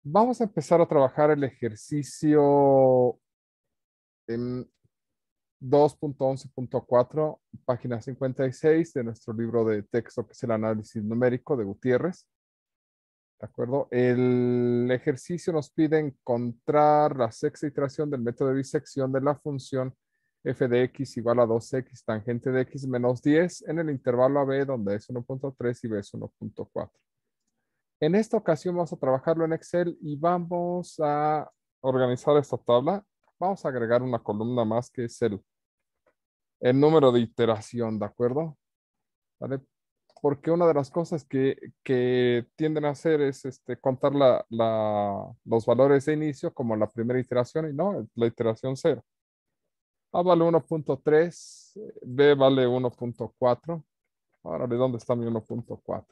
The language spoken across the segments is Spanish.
Vamos a empezar a trabajar el ejercicio en 2.11.4, página 56 de nuestro libro de texto que es el análisis numérico de Gutiérrez. ¿De acuerdo? El ejercicio nos pide encontrar la sexta iteración del método de bisección de la función f de x igual a 2x tangente de x menos 10 en el intervalo AB donde es 1.3 y B es 1.4. En esta ocasión vamos a trabajarlo en Excel y vamos a organizar esta tabla. Vamos a agregar una columna más que es el número de iteración, ¿de acuerdo? ¿Vale? Porque una de las cosas que tienden a hacer es contar los valores de inicio como la primera iteración y no, la iteración cero. A vale 1.3, B vale 1.4. Ahora, ¿de dónde está mi 1.4?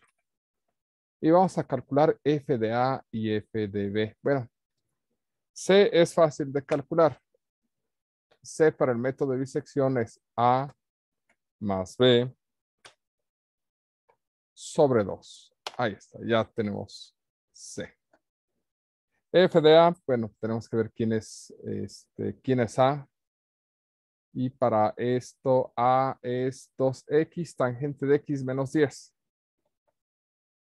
Y vamos a calcular f de A y f de B. Bueno, C es fácil de calcular. C para el método de bisección es A más B sobre 2. Ahí está, ya tenemos C. F de A, bueno, tenemos que ver quién es A. Y para esto, A es 2x tangente de x menos 10.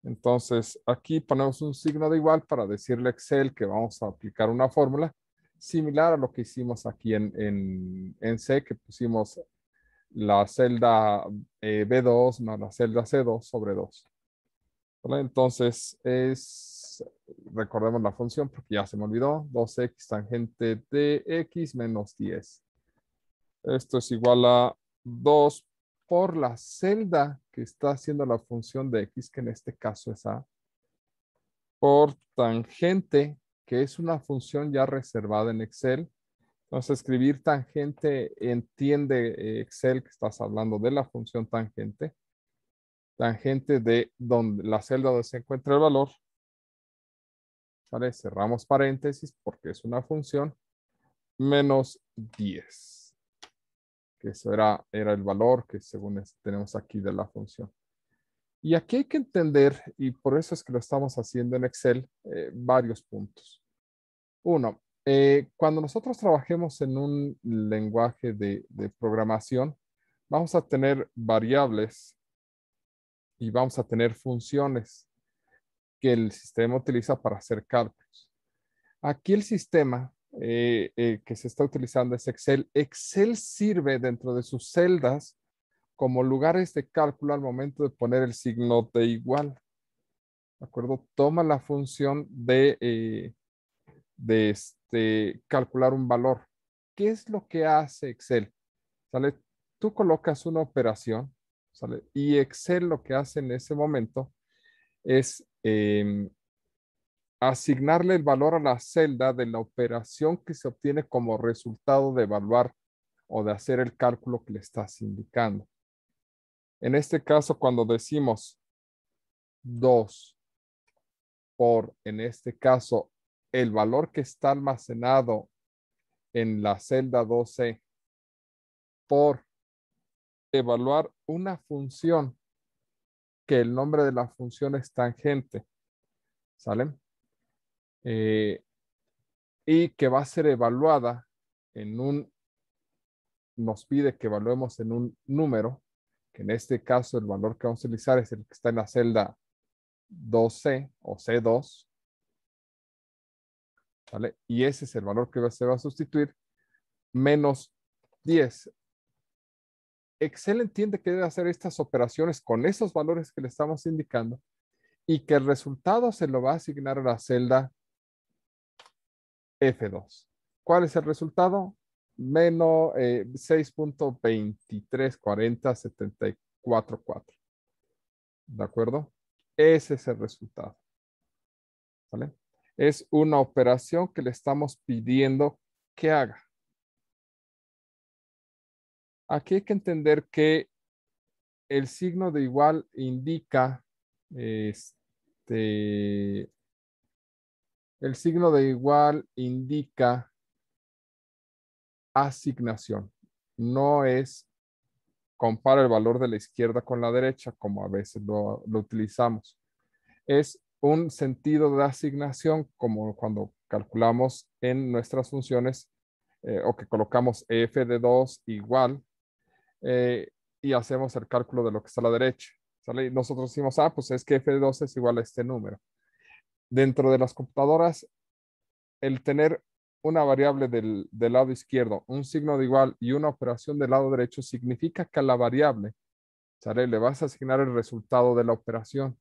Entonces, aquí ponemos un signo de igual para decirle a Excel que vamos a aplicar una fórmula similar a lo que hicimos aquí en C, que pusimos la celda B2 más la celda C2 sobre 2. ¿Vale? Entonces, recordemos la función porque ya se me olvidó, 2x tangente de x menos 10. Esto es igual a 2 por la celda que está haciendo la función de x, que en este caso es A, por tangente, que es una función ya reservada en Excel. Entonces, escribir tangente entiende Excel que estás hablando de la función tangente. Tangente de la celda donde se encuentra el valor. ¿Vale? Cerramos paréntesis porque es una función. Menos 10. Que eso era el valor que según tenemos aquí de la función. Y aquí hay que entender, y por eso es que lo estamos haciendo en Excel, varios puntos. Uno, cuando nosotros trabajemos en un lenguaje de programación, vamos a tener variables y vamos a tener funciones que el sistema utiliza para hacer cálculos. Aquí el sistema que se está utilizando es Excel. Excel sirve dentro de sus celdas como lugares de cálculo al momento de poner el signo de igual. ¿De acuerdo? Toma la función de calcular un valor. ¿Qué es lo que hace Excel? ¿Sale? Tú colocas una operación, ¿sale? Y Excel lo que hace en ese momento es asignarle el valor a la celda de la operación que se obtiene como resultado de evaluar o de hacer el cálculo que le estás indicando. En este caso, cuando decimos 2 por, en este caso, el valor que está almacenado en la celda 12 por evaluar una función que el nombre de la función es tangente, ¿sale? Y que va a ser evaluada nos pide que evaluemos en un número, que en este caso el valor que vamos a utilizar es el que está en la celda 2C o C2, ¿vale? Y ese es el valor que se va a sustituir, menos 10. Excel entiende que debe hacer estas operaciones con esos valores que le estamos indicando y que el resultado se lo va a asignar a la celda F2. ¿Cuál es el resultado? Menos 6.234074.4. ¿De acuerdo? Ese es el resultado. ¿Vale? Es una operación que le estamos pidiendo que haga. Aquí hay que entender que el signo de igual indica, el signo de igual indica asignación. No es compara el valor de la izquierda con la derecha, como a veces lo utilizamos. Es un sentido de asignación como cuando calculamos en nuestras funciones o que colocamos f de 2 igual y hacemos el cálculo de lo que está a la derecha. ¿Sale? Y nosotros decimos, pues es que f de 2 es igual a este número. Dentro de las computadoras, el tener una variable del lado izquierdo, un signo de igual y una operación del lado derecho significa que a la variable, ¿sale? Le vas a asignar el resultado de la operación.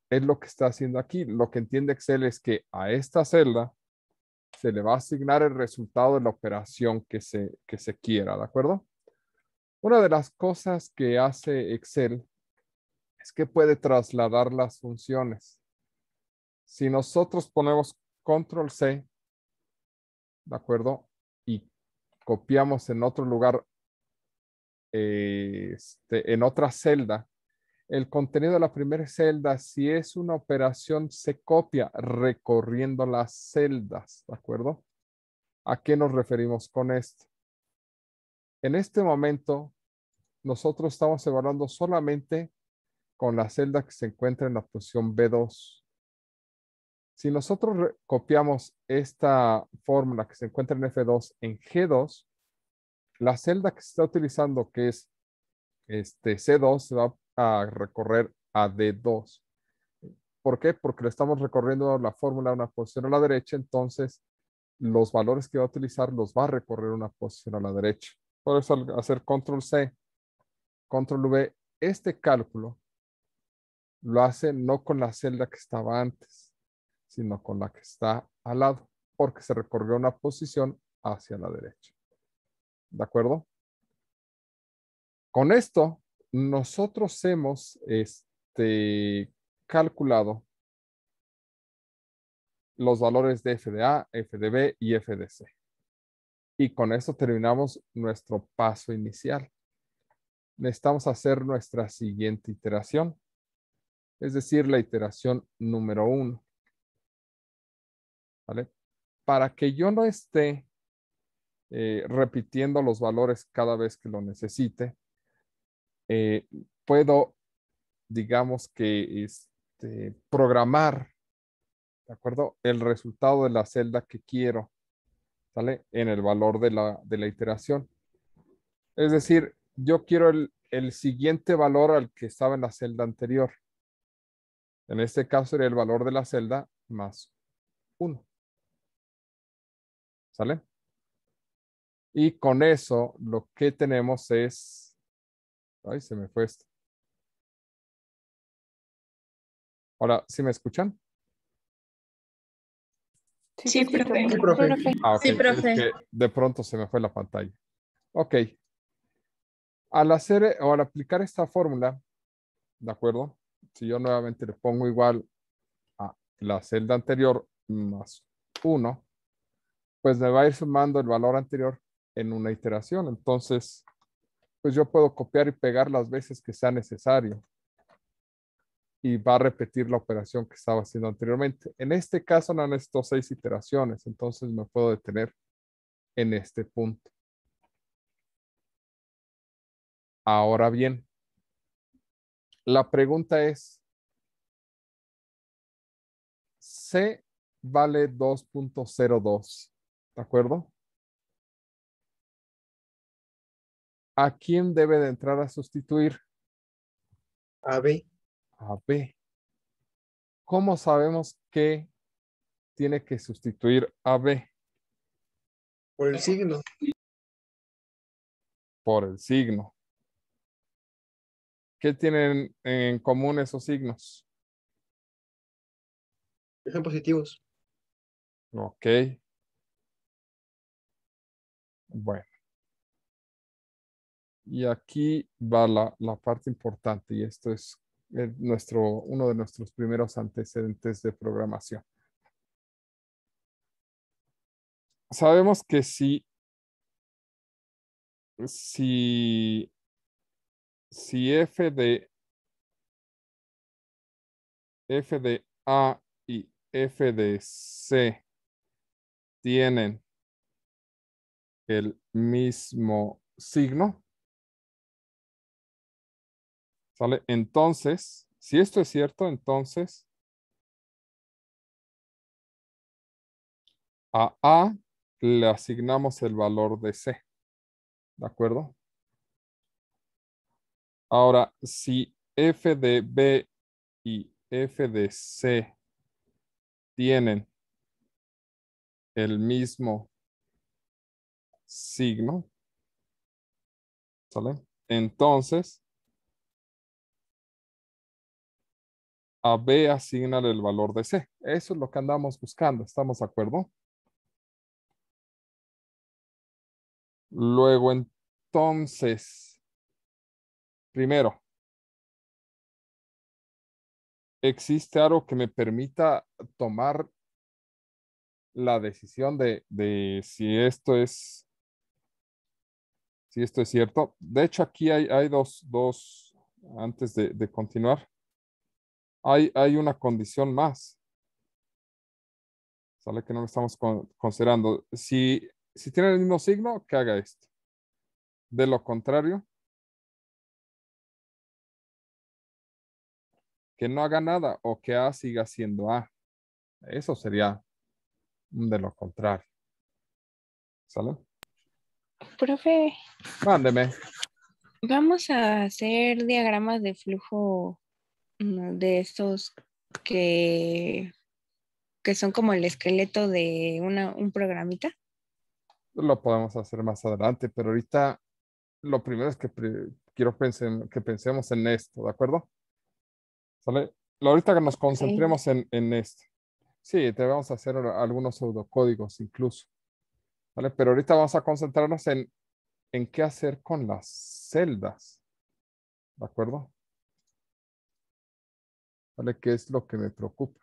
Es lo que está haciendo aquí. Lo que entiende Excel es que a esta celda se le va a asignar el resultado de la operación que se quiera, ¿de acuerdo? Una de las cosas que hace Excel es que puede trasladar las funciones. Si nosotros ponemos control C, ¿de acuerdo? Y copiamos en otro lugar, en otra celda, el contenido de la primera celda, si es una operación, se copia recorriendo las celdas, ¿de acuerdo? ¿A qué nos referimos con esto? En este momento, nosotros estamos evaluando solamente con la celda que se encuentra en la posición B2. Si nosotros copiamos esta fórmula que se encuentra en F2 en G2, la celda que se está utilizando, que es C2, se va a recorrer a D2. ¿Por qué? Porque le estamos recorriendo la fórmula a una posición a la derecha, entonces los valores que va a utilizar los va a recorrer una posición a la derecha. Por eso al hacer control C, control V, este cálculo lo hace no con la celda que estaba antes, sino con la que está al lado, porque se recorrió una posición hacia la derecha. ¿De acuerdo? Con esto, nosotros hemos calculado los valores de f de A, f de B y f de C. Y con esto terminamos nuestro paso inicial. Necesitamos hacer nuestra siguiente iteración, es decir, la iteración número 1. ¿Vale? Para que yo no esté repitiendo los valores cada vez que lo necesite, puedo, digamos que, programar, ¿de acuerdo? El resultado de la celda que quiero, ¿sale? En el valor de la iteración. Es decir, yo quiero el siguiente valor al que estaba en la celda anterior. En este caso sería el valor de la celda más 1. ¿Sale? Y con eso lo que tenemos es... Ay, se me fue esto. Ahora, ¿sí me escuchan? Sí, profe. Sí, profe. Ok. Sí, profe. Es que de pronto se me fue la pantalla. Ok. Al hacer o al aplicar esta fórmula, ¿de acuerdo? Si yo nuevamente le pongo igual a la celda anterior más 1, pues me va a ir sumando el valor anterior en una iteración. Entonces, pues yo puedo copiar y pegar las veces que sea necesario y va a repetir la operación que estaba haciendo anteriormente. En este caso no necesito 6 iteraciones, entonces me puedo detener en este punto. Ahora bien, la pregunta es, C vale 2.02, ¿de acuerdo? ¿A quién debe de entrar a sustituir? A, B. A B. ¿Cómo sabemos que tiene que sustituir a B? Por el signo. Por el signo. ¿Qué tienen en común esos signos? Son positivos. Ok. Bueno. Y aquí va la parte importante y esto es uno de nuestros primeros antecedentes de programación. Sabemos que si f de A y f de C tienen el mismo signo, ¿sale? Entonces, si esto es cierto, entonces A le asignamos el valor de C. ¿De acuerdo? Ahora, si f de B y f de C tienen el mismo signo, ¿sale? Entonces, a B asignale el valor de C. Eso es lo que andamos buscando, ¿estamos de acuerdo? Luego, entonces, primero, ¿existe algo que me permita tomar la decisión de si esto es cierto? De hecho, aquí hay dos antes de continuar, hay una condición más, ¿sale? Que no lo estamos considerando. Si tiene el mismo signo, que haga esto. De lo contrario, que no haga nada o que A siga siendo A. Eso sería un de lo contrario. ¿Sale? Profe, Mándeme. vamos a hacer diagramas de flujo de estos que, que son como el esqueleto de un programita. Lo podemos hacer más adelante, pero ahorita lo primero es que quiero que pensemos en esto, ¿de acuerdo? ¿Sale? Ahorita que nos Ok. concentremos en esto. Sí, te vamos a hacer algunos pseudocódigos incluso, ¿vale? Pero ahorita vamos a concentrarnos en qué hacer con las celdas, ¿de acuerdo? ¿Vale? ¿Qué es lo que me preocupa?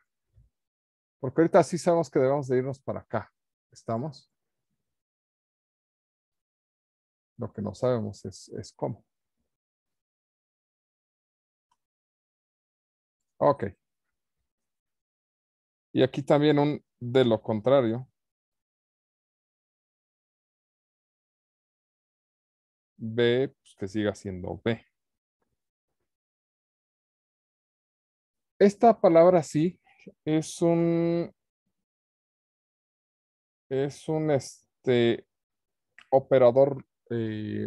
Porque ahorita sí sabemos que debemos de irnos para acá. ¿Estamos? Lo que no sabemos es cómo. Ok. Y aquí también un de lo contrario. B, pues que siga siendo B. Esta palabra sí es un operador,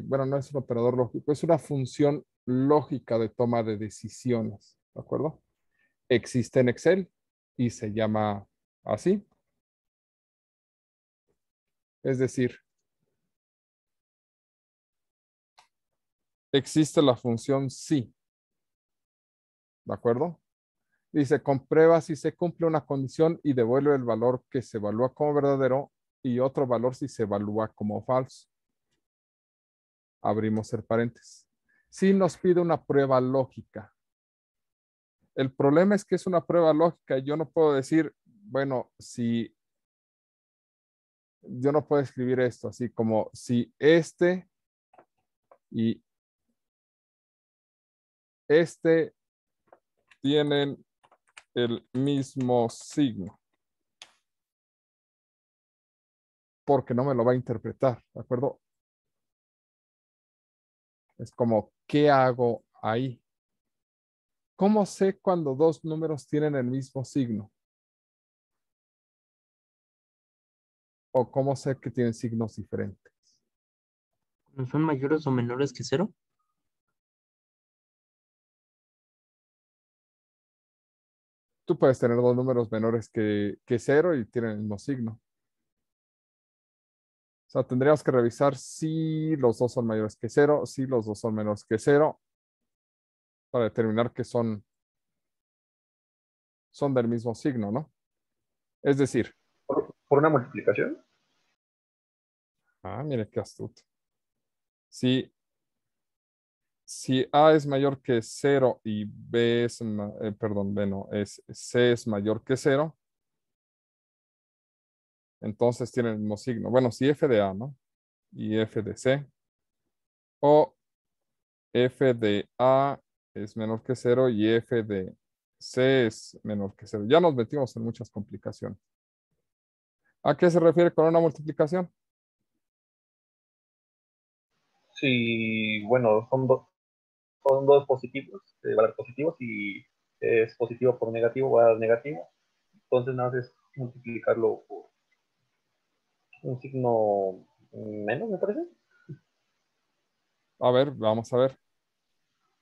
bueno, no es un operador lógico, es una función lógica de toma de decisiones, ¿de acuerdo? Existe en Excel y se llama así. Es decir, existe la función sí, ¿de acuerdo? Dice, comprueba si se cumple una condición y devuelve el valor que se evalúa como verdadero y otro valor si se evalúa como falso. Abrimos el paréntesis. Si nos pide una prueba lógica. El problema es que es una prueba lógica y yo no puedo decir, bueno, si yo no puedo escribir esto así como si este y este tienen el mismo signo, porque no me lo va a interpretar, ¿de acuerdo? Es como, ¿qué hago ahí? ¿Cómo sé cuando dos números tienen el mismo signo? ¿O cómo sé que tienen signos diferentes? ¿No son mayores o menores que cero? Tú puedes tener dos números menores que cero y tienen el mismo signo. O sea, tendríamos que revisar si los dos son mayores que cero, si los dos son menores que cero, para determinar que son del mismo signo, ¿no? Es decir, Por una multiplicación. mire qué astuto. Si, si A es mayor que cero y B es, perdón, B no, C es mayor que cero, entonces tienen el mismo signo. Bueno, si F de A, ¿no? Y F de C, o F de A es menor que cero y F de C es menor que cero. Ya nos metimos en muchas complicaciones. ¿A qué se refiere con una multiplicación? Sí, bueno, son dos positivos, valores positivos, y es positivo por negativo, va a dar negativo. Entonces nada más es multiplicarlo Un signo menos, me parece. A ver, vamos a ver.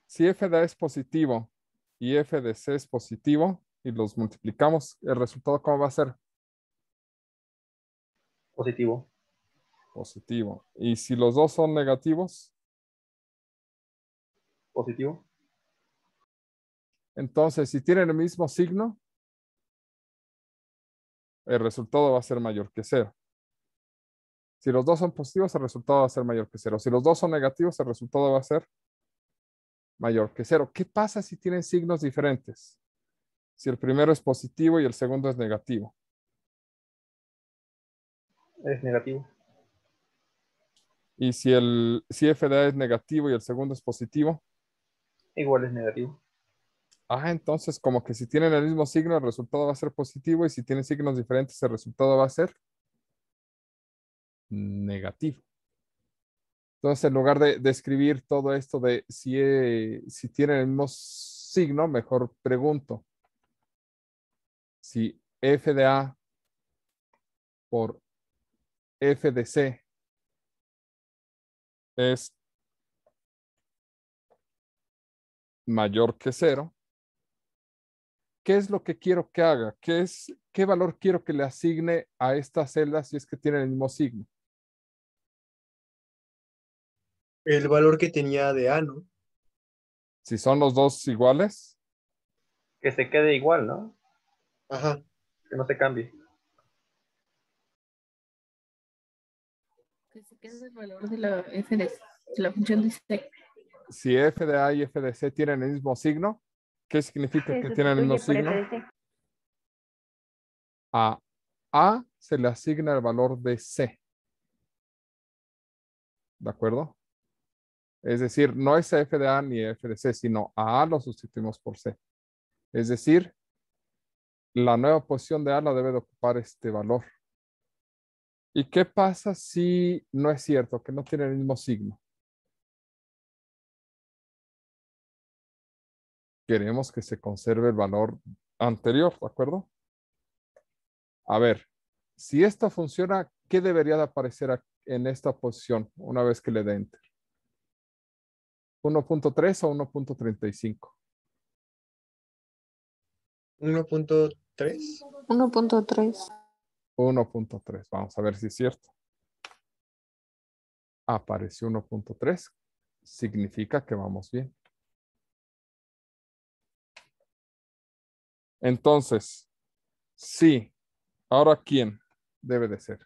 Si f de A es positivo y f de C es positivo y los multiplicamos, ¿el resultado cómo va a ser? Positivo. Positivo. Y si los dos son negativos, Positivo. entonces si tienen el mismo signo, el resultado va a ser mayor que cero. Si los dos son positivos, el resultado va a ser mayor que cero. Si los dos son negativos, el resultado va a ser mayor que cero. ¿Qué pasa si tienen signos diferentes? Si el primero es positivo y el segundo es negativo. Es negativo. Y si f de A es negativo y el segundo es positivo. Igual es negativo. Entonces como que si tienen el mismo signo, el resultado va a ser positivo y si tienen signos diferentes, el resultado va a ser negativo. Entonces, en lugar de escribir todo esto de si tienen el mismo signo, mejor pregunto si f de A por f de C es mayor que cero. ¿Qué es lo que quiero que haga? ¿Qué valor quiero que le asigne a esta celda si es que tienen el mismo signo? El valor que tenía de A, ¿no? Si son los dos iguales, Que se quede igual, ¿no? Ajá. Que no se cambie. Que se quede el valor de la f de la función de C. si f de A y f de C tienen el mismo signo, ¿qué significa que tienen el mismo signo? A A se le asigna el valor de C. ¿De acuerdo? Es decir, no es f de A ni f de C, sino a lo sustituimos por C. Es decir, la nueva posición de A la debe de ocupar este valor. ¿Y qué pasa si no es cierto, que no tiene el mismo signo? Queremos que se conserve el valor anterior, ¿de acuerdo? A ver, si esto funciona, ¿qué debería de aparecer en esta posición una vez que le dé Enter? ¿1.3 o 1.35? 1.3. 1.3. 1.3. Vamos a ver si es cierto. Apareció 1.3. Significa que vamos bien. Entonces, sí. Ahora, ¿quién debe de ser?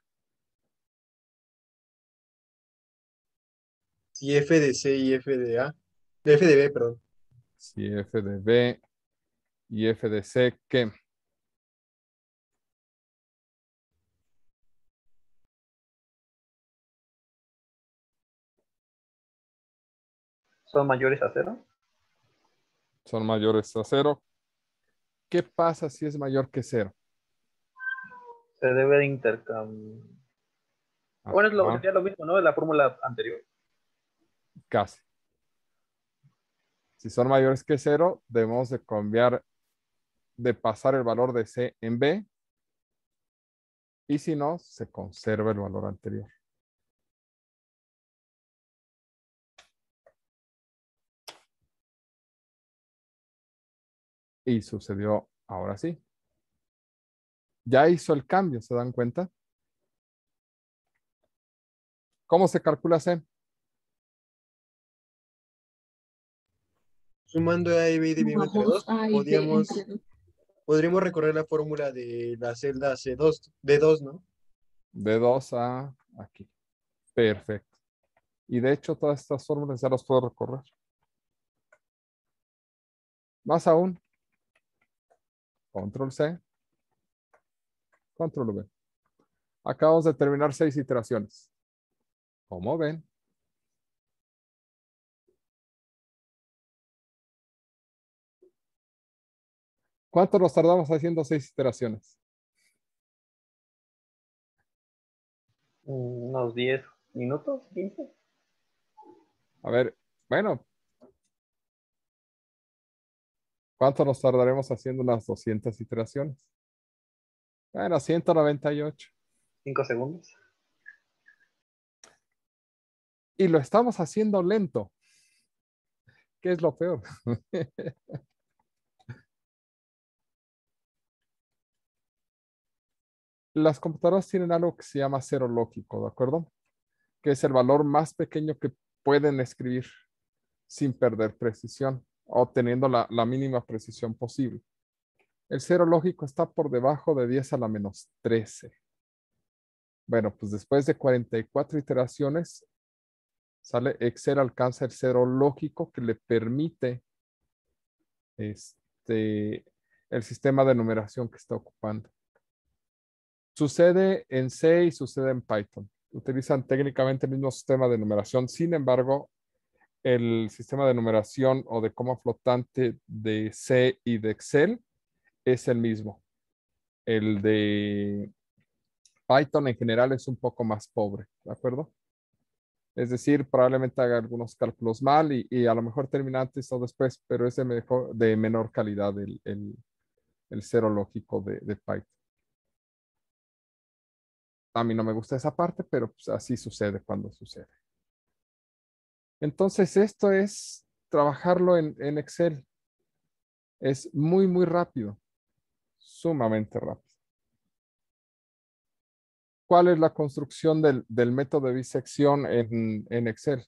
Si F de C y F de A. F de B, perdón. Si f de B y f de C, ¿qué? Son mayores a cero. Son mayores a cero. ¿Qué pasa si es mayor que cero? Se debe de intercambiar. Bueno, Ajá, sería lo mismo, ¿no? De la fórmula anterior. casi. Si son mayores que cero, debemos de cambiar, de pasar el valor de C en B. Y si no, se conserva el valor anterior. Y sucedió ahora sí. Ya hizo el cambio, ¿se dan cuenta? ¿Cómo se calcula C? Sumando A y B y dividiendo entre Vamos 2, a y B entre dos. podríamos recorrer la fórmula de la celda C2, D2, ¿no? De 2 a aquí. Perfecto. Y de hecho, todas estas fórmulas ya las puedo recorrer. Más aún, control C, control V. Acabamos de terminar 6 iteraciones. Como ven, ¿cuánto nos tardamos haciendo 6 iteraciones? Unos 10 minutos, 15. A ver, bueno, ¿cuánto nos tardaremos haciendo unas 200 iteraciones? Bueno, 198. 5 segundos. Y lo estamos haciendo lento. ¿Qué es lo peor? Las computadoras tienen algo que se llama cero lógico, ¿de acuerdo? Que es el valor más pequeño que pueden escribir sin perder precisión, obteniendo la mínima precisión posible. El cero lógico está por debajo de 10 a la menos 13. Bueno, pues después de 44 iteraciones, Excel alcanza el cero lógico que le permite el sistema de numeración que está ocupando. Sucede en C y sucede en Python. Utilizan técnicamente el mismo sistema de numeración. Sin embargo, el sistema de numeración o de coma flotante de C y de Excel es el mismo. El de Python en general es un poco más pobre, ¿de acuerdo? Es decir, probablemente haga algunos cálculos mal y a lo mejor termina antes o después, pero es de menor calidad el cero lógico de Python. A mí no me gusta esa parte, pero pues así sucede cuando sucede. Entonces, esto es trabajarlo en Excel. Es muy, muy rápido. Sumamente rápido. ¿Cuál es la construcción del método de bisección en Excel?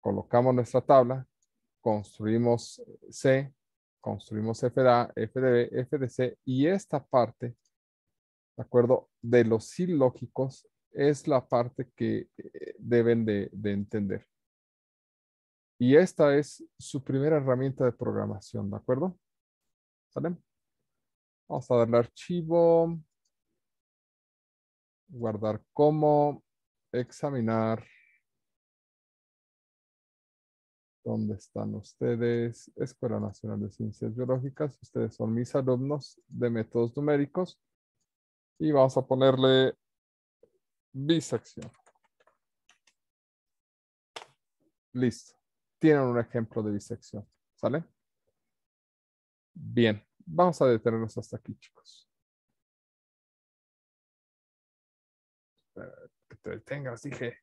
Colocamos nuestra tabla, construimos C, construimos f de A, f de B, f de C, y esta parte, ¿de acuerdo? De los sí lógicos es la parte que deben de entender. Y esta es su primera herramienta de programación, ¿de acuerdo? ¿Sale? Vamos a darle archivo, guardar como, examinar. ¿Dónde están ustedes? Escuela Nacional de Ciencias Biológicas. Ustedes son mis alumnos de métodos numéricos. Y vamos a ponerle bisección. Listo. Tienen un ejemplo de bisección. ¿Sale? Bien. Vamos a detenernos hasta aquí, chicos. Que te detengas, dije.